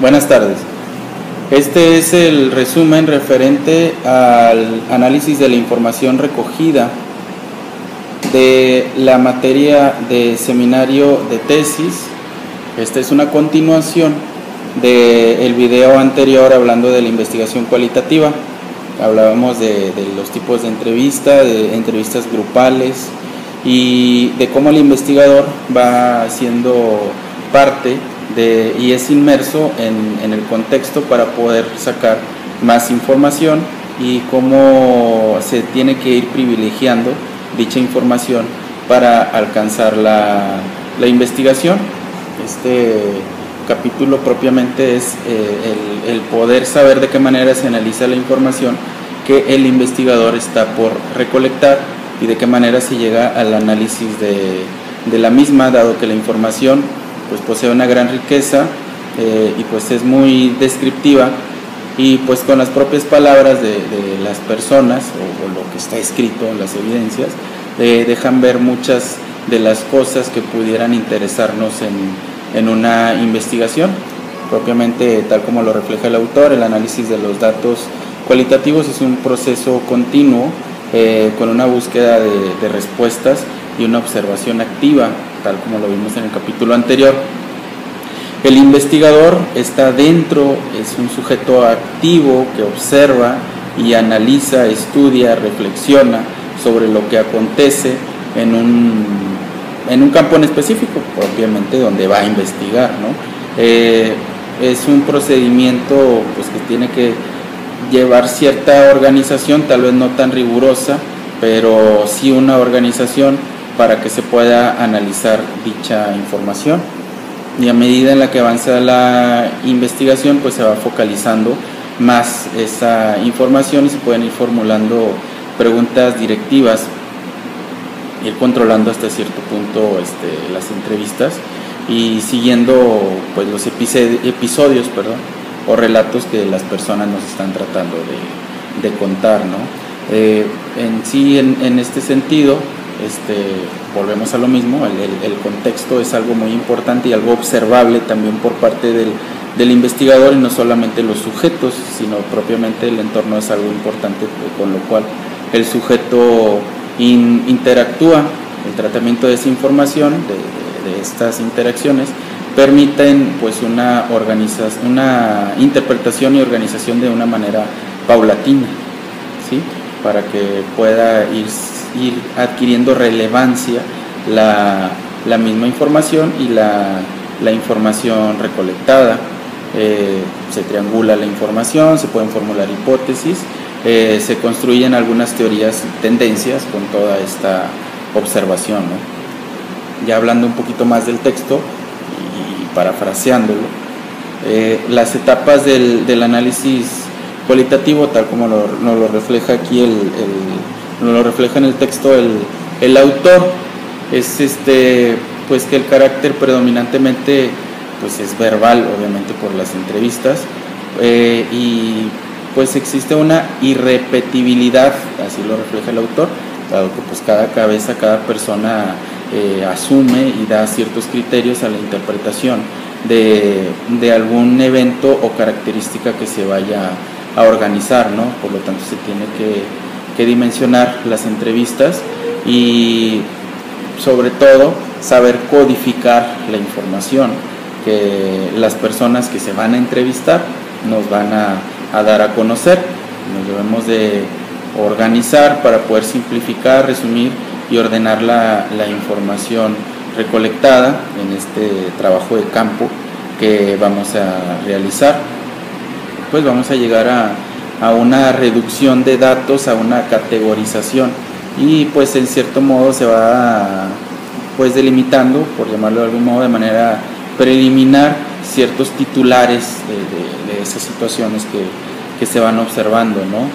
Buenas tardes. Este es el resumen referente al análisis de la información recogida de la materia de seminario de tesis. Esta es una continuación del video anterior hablando de la investigación cualitativa. Hablábamos de los tipos de entrevista, de entrevistas grupales y de cómo el investigador va siendo parte y es inmerso en el contexto para poder sacar más información y cómo se tiene que ir privilegiando dicha información para alcanzar la investigación. Este capítulo propiamente es el poder saber de qué manera se analiza la información que el investigador está por recolectar y de qué manera se llega al análisis de la misma, dado que la información pues posee una gran riqueza y pues es muy descriptiva, y pues con las propias palabras de las personas o lo que está escrito en las evidencias dejan ver muchas de las cosas que pudieran interesarnos en una investigación. Propiamente, tal como lo refleja el autor, el análisis de los datos cualitativos es un proceso continuo con una búsqueda de respuestas y una observación activa, tal como lo vimos en el capítulo anterior. El investigador está dentro, es un sujeto activo que observa y analiza, estudia, reflexiona sobre lo que acontece en un campo en específico, propiamente donde va a investigar, ¿no? Es un procedimiento pues, que tiene que llevar cierta organización, tal vez no tan rigurosa, pero sí una organización para que se pueda analizar dicha información. Y a medida en la que avanza la investigación, pues se va focalizando más esa información y se pueden ir formulando preguntas directivas, ir controlando hasta cierto punto las entrevistas y siguiendo pues los episodios o relatos que las personas nos están tratando de contar, ¿no? En este sentido, volvemos a lo mismo, el contexto es algo muy importante y algo observable también por parte del investigador, y no solamente los sujetos, sino propiamente el entorno es algo importante, con lo cual el sujeto interactúa. El tratamiento de esa información, de estas interacciones, permiten pues una interpretación y organización de una manera paulatina, ¿sí? Para que pueda ir adquiriendo relevancia la misma información y la información recolectada. Se triangula la información, se pueden formular hipótesis, se construyen algunas teorías y tendencias con toda esta observación, ¿no? Ya hablando un poquito más del texto y parafraseándolo, las etapas del análisis cualitativo, tal como nos lo refleja aquí nos lo refleja en el texto el autor, es pues que el carácter predominantemente pues es verbal, obviamente por las entrevistas, y pues existe una irrepetibilidad, así lo refleja el autor, dado que pues cada cabeza, cada persona asume y da ciertos criterios a la interpretación de algún evento o característica que se vaya a organizar, ¿no? Por lo tanto se tiene que dimensionar las entrevistas y sobre todo saber codificar la información que las personas que se van a entrevistar nos van a dar a conocer. Nos debemos de organizar para poder simplificar, resumir y ordenar la información recolectada en este trabajo de campo que vamos a realizar. Pues vamos a llegar a una reducción de datos, a una categorización, y pues en cierto modo se va pues delimitando, por llamarlo de algún modo, de manera preliminar ciertos titulares de esas situaciones que se van observando, ¿no?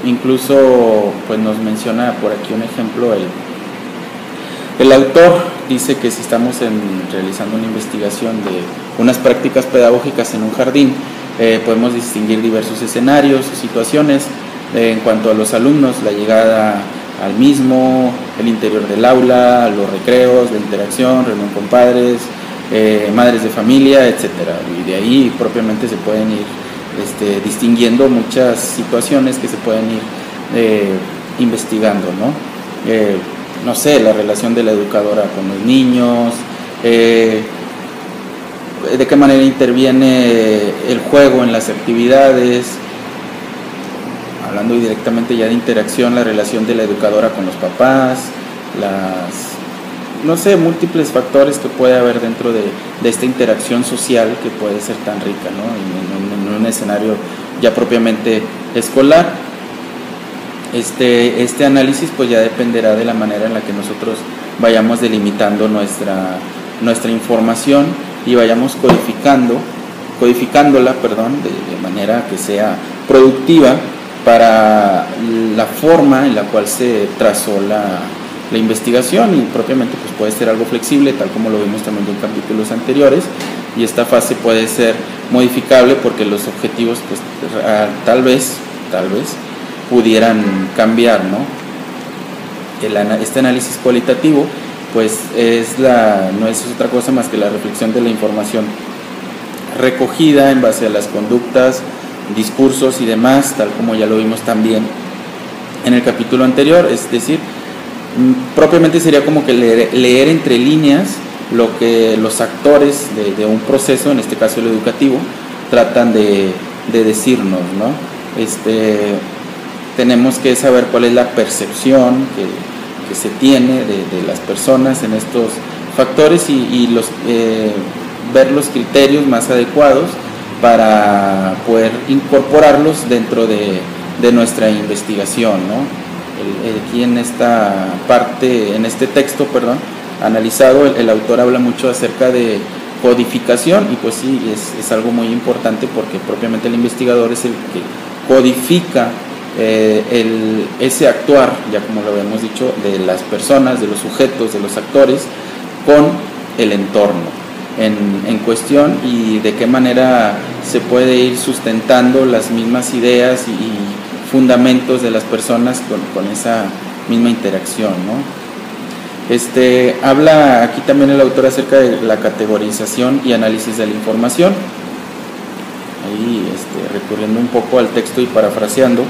Incluso pues nos menciona por aquí un ejemplo, el autor dice que si estamos realizando una investigación de unas prácticas pedagógicas en un jardín, podemos distinguir diversos escenarios, situaciones en cuanto a los alumnos, la llegada al mismo, el interior del aula, los recreos, la interacción, reunión con padres, madres de familia, etcétera. Y de ahí propiamente se pueden ir distinguiendo muchas situaciones que se pueden ir investigando, ¿no? No sé, la relación de la educadora con los niños, de qué manera interviene el juego en las actividades, hablando directamente ya de interacción, la relación de la educadora con los papás, no sé, múltiples factores que puede haber dentro de esta interacción social que puede ser tan rica, ¿no? En un escenario ya propiamente escolar. Este análisis pues ya dependerá de la manera en la que nosotros vayamos delimitando nuestra información y vayamos codificándola, de manera que sea productiva para la forma en la cual se trazó la investigación, y propiamente pues puede ser algo flexible, tal como lo vimos también en capítulos anteriores, y esta fase puede ser modificable porque los objetivos pues tal vez pudieran cambiar, ¿no? Este análisis cualitativo pues no es otra cosa más que la reflexión de la información recogida en base a las conductas, discursos y demás, tal como ya lo vimos también en el capítulo anterior. Es decir, propiamente sería como que leer entre líneas lo que los actores de un proceso, en este caso el educativo, tratan de decirnos, ¿no? Tenemos que saber cuál es la percepción que se tiene de las personas en estos factores y ver los criterios más adecuados para poder incorporarlos dentro de nuestra investigación, ¿no? Aquí en esta parte, en este texto, analizado, el autor habla mucho acerca de codificación, y pues sí, es algo muy importante porque propiamente el investigador es el que codifica ese actuar, ya como lo habíamos dicho, de las personas, de los sujetos, de los actores, con el entorno en cuestión, y de qué manera se puede ir sustentando las mismas ideas y fundamentos de las personas con esa misma interacción, ¿no? Habla aquí también el autor acerca de la categorización y análisis de la información. Ahí recurriendo un poco al texto y parafraseando,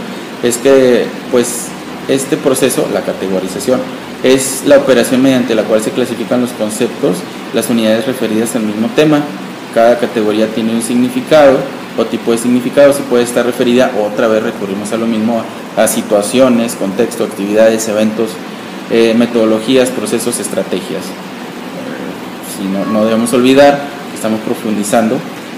es que pues este proceso, la categorización, es la operación mediante la cual se clasifican los conceptos, las unidades referidas al mismo tema. Cada categoría tiene un significado o tipo de significado, se puede estar referida, otra vez recurrimos a lo mismo, a situaciones, contexto, actividades, eventos, metodologías, procesos, estrategias. No debemos olvidar que estamos profundizando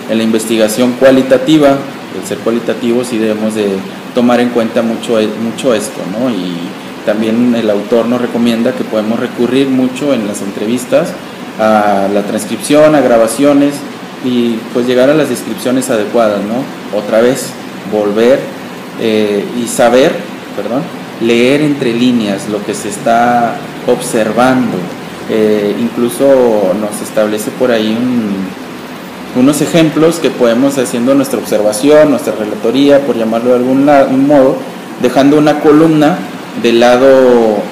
en la investigación cualitativa. El ser cualitativo sí debemos de tomar en cuenta mucho esto, ¿no? Y también el autor nos recomienda que podemos recurrir mucho en las entrevistas a la transcripción, a grabaciones, y pues llegar a las descripciones adecuadas, ¿no? Otra vez, volver y saber, leer entre líneas lo que se está observando. Incluso nos establece por ahí unos ejemplos que podemos, haciendo nuestra observación, nuestra relatoría, por llamarlo de algún modo, dejando una columna del lado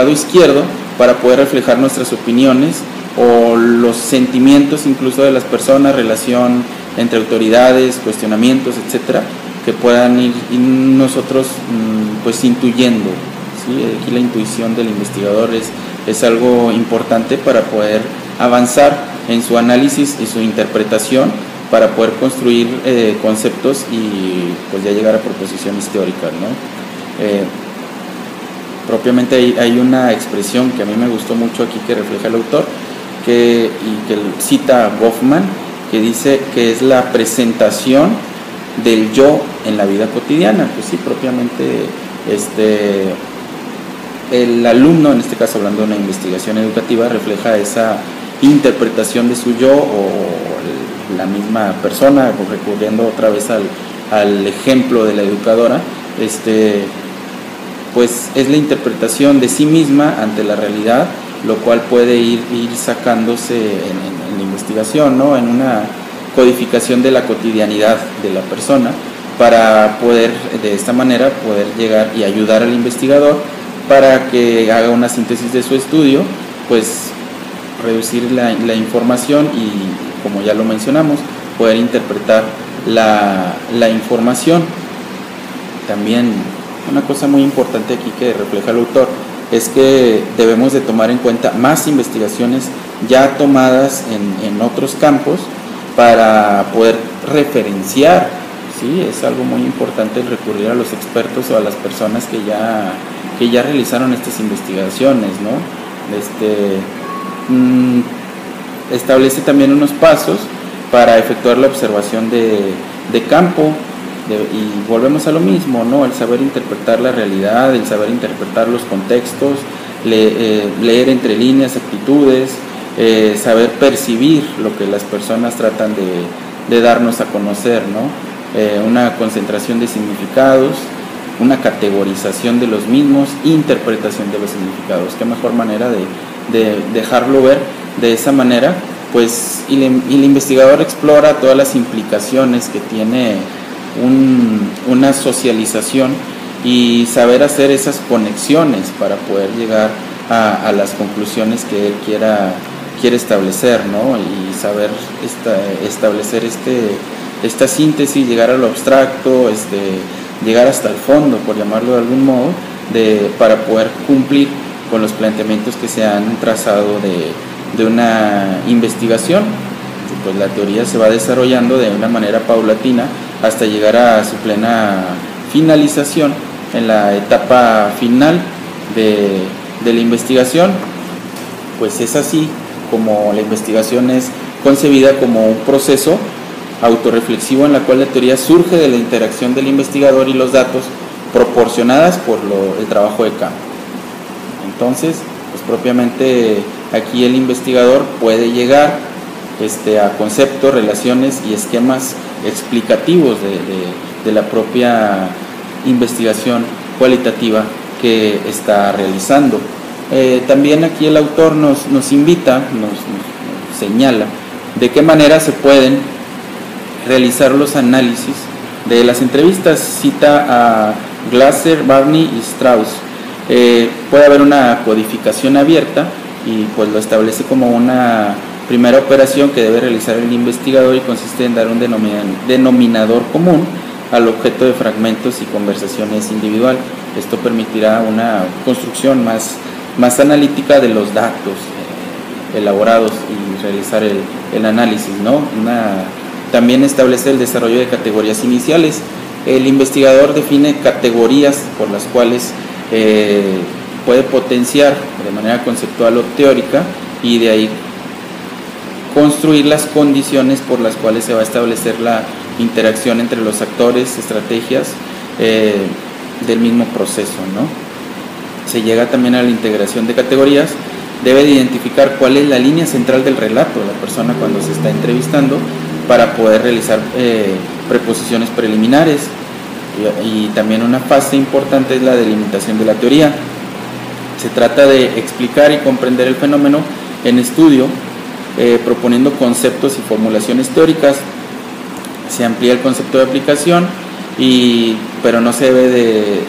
izquierdo para poder reflejar nuestras opiniones o los sentimientos incluso de las personas, relación entre autoridades, cuestionamientos, etcétera, que puedan ir nosotros pues intuyendo, ¿sí? Aquí la intuición del investigador es algo importante para poder avanzar en su análisis y su interpretación, para poder construir conceptos y pues ya llegar a proposiciones teóricas, ¿no? Propiamente hay una expresión que a mí me gustó mucho aquí, que refleja el autor, que cita a Goffman, que dice que es la presentación del yo en la vida cotidiana. Pues sí, propiamente el alumno, en este caso hablando de una investigación educativa, refleja esa interpretación de su yo, o la misma persona, recurriendo otra vez al ejemplo de la educadora, pues es la interpretación de sí misma ante la realidad, lo cual puede ir sacándose en la investigación, ¿no? En una codificación de la cotidianidad de la persona, para poder de esta manera poder llegar y ayudar al investigador para que haga una síntesis de su estudio, pues reducir la información y, como ya lo mencionamos, poder interpretar la información. También una cosa muy importante aquí que refleja el autor es que debemos de tomar en cuenta más investigaciones ya tomadas en otros campos para poder referenciar, ¿sí? Es algo muy importante el recurrir a los expertos o a las personas que ya realizaron estas investigaciones, ¿no? Establece también unos pasos para efectuar la observación de campo, y volvemos a lo mismo, ¿no? El saber interpretar la realidad, el saber interpretar los contextos, leer entre líneas, actitudes, saber percibir lo que las personas tratan de darnos a conocer, ¿no? Una concentración de significados, una categorización de los mismos, interpretación de los significados. Qué mejor manera de dejarlo ver de esa manera, pues, y el investigador explora todas las implicaciones que tiene una socialización y saber hacer esas conexiones para poder llegar a las conclusiones que él quiere establecer, ¿no? Y saber establecer esta síntesis, llegar a lo abstracto, llegar hasta el fondo, por llamarlo de algún modo, para poder cumplir con los planteamientos que se han trazado de una investigación. Pues la teoría se va desarrollando de una manera paulatina hasta llegar a su plena finalización en la etapa final de la investigación. Pues es así como la investigación es concebida como un proceso autorreflexivo en la cual la teoría surge de la interacción del investigador y los datos proporcionadas por el trabajo de campo. Entonces, pues propiamente aquí el investigador puede llegar a conceptos, relaciones y esquemas explicativos de la propia investigación cualitativa que está realizando. También aquí el autor nos invita, nos señala de qué manera se pueden realizar los análisis de las entrevistas. Cita a Glasser, Barney y Strauss. Puede haber una codificación abierta y pues lo establece como una primera operación que debe realizar el investigador y consiste en dar un denominador común al objeto de fragmentos y conversaciones individual. Esto permitirá una construcción más analítica de los datos elaborados y realizar el análisis, ¿no? También establece el desarrollo de categorías iniciales. El investigador define categorías por las cuales puede potenciar de manera conceptual o teórica y de ahí construir las condiciones por las cuales se va a establecer la interacción entre los actores, estrategias del mismo proceso, ¿no? Se llega también a la integración de categorías. Debe de identificar cuál es la línea central del relato de la persona cuando se está entrevistando para poder realizar preposiciones preliminares. Y también una fase importante es la delimitación de la teoría. Se trata de explicar y comprender el fenómeno en estudio, proponiendo conceptos y formulaciones teóricas. Se amplía el concepto de aplicación, pero no se debe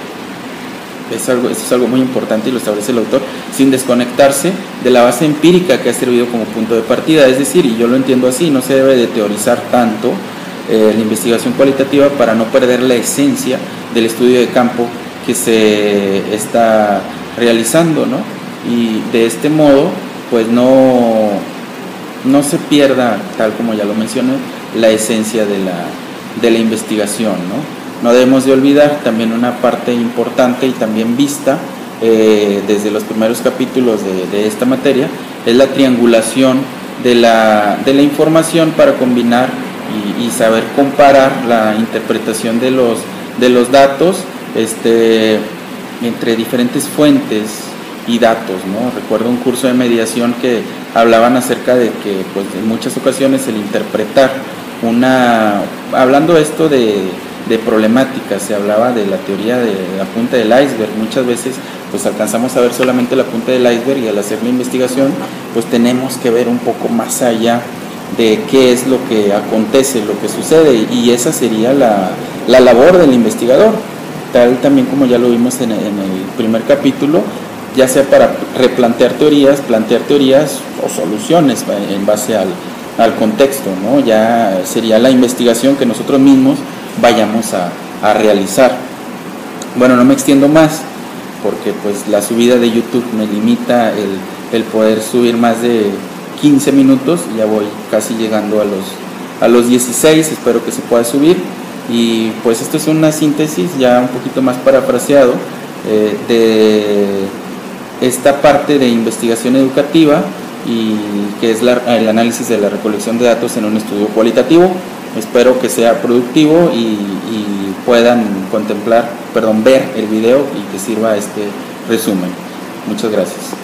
esto es algo muy importante y lo establece el autor, sin desconectarse de la base empírica que ha servido como punto de partida. Es decir, y yo lo entiendo así, no se debe de teorizar tanto la investigación cualitativa para no perder la esencia del estudio de campo que se está realizando, ¿no? Y de este modo, pues no se pierda, tal como ya lo mencioné, la esencia de la investigación, ¿no? No debemos de olvidar también una parte importante y también vista desde los primeros capítulos de esta materia, es la triangulación de la información para combinar y saber comparar la interpretación de los datos entre diferentes fuentes y datos, ¿no? Recuerdo un curso de mediación que hablaban acerca de que pues en muchas ocasiones el interpretar hablando esto de problemáticas, se hablaba de la teoría de la punta del iceberg. Muchas veces pues alcanzamos a ver solamente la punta del iceberg y al hacer la investigación pues tenemos que ver un poco más allá de qué es lo que acontece, lo que sucede, y esa sería la labor del investigador, tal también como ya lo vimos en el primer capítulo. ya sea para replantear teorías, plantear teorías o soluciones en base al contexto, ¿no? Ya sería la investigación que nosotros mismos vayamos a realizar. Bueno, no me extiendo más porque pues la subida de YouTube me limita el poder subir más de 15 minutos, ya voy casi llegando a los 16, espero que se pueda subir. Y pues esto es una síntesis ya un poquito más parafraseado de esta parte de investigación educativa, y que es el análisis de la recolección de datos en un estudio cualitativo. Espero que sea productivo y puedan ver el video y que sirva este resumen. Muchas gracias.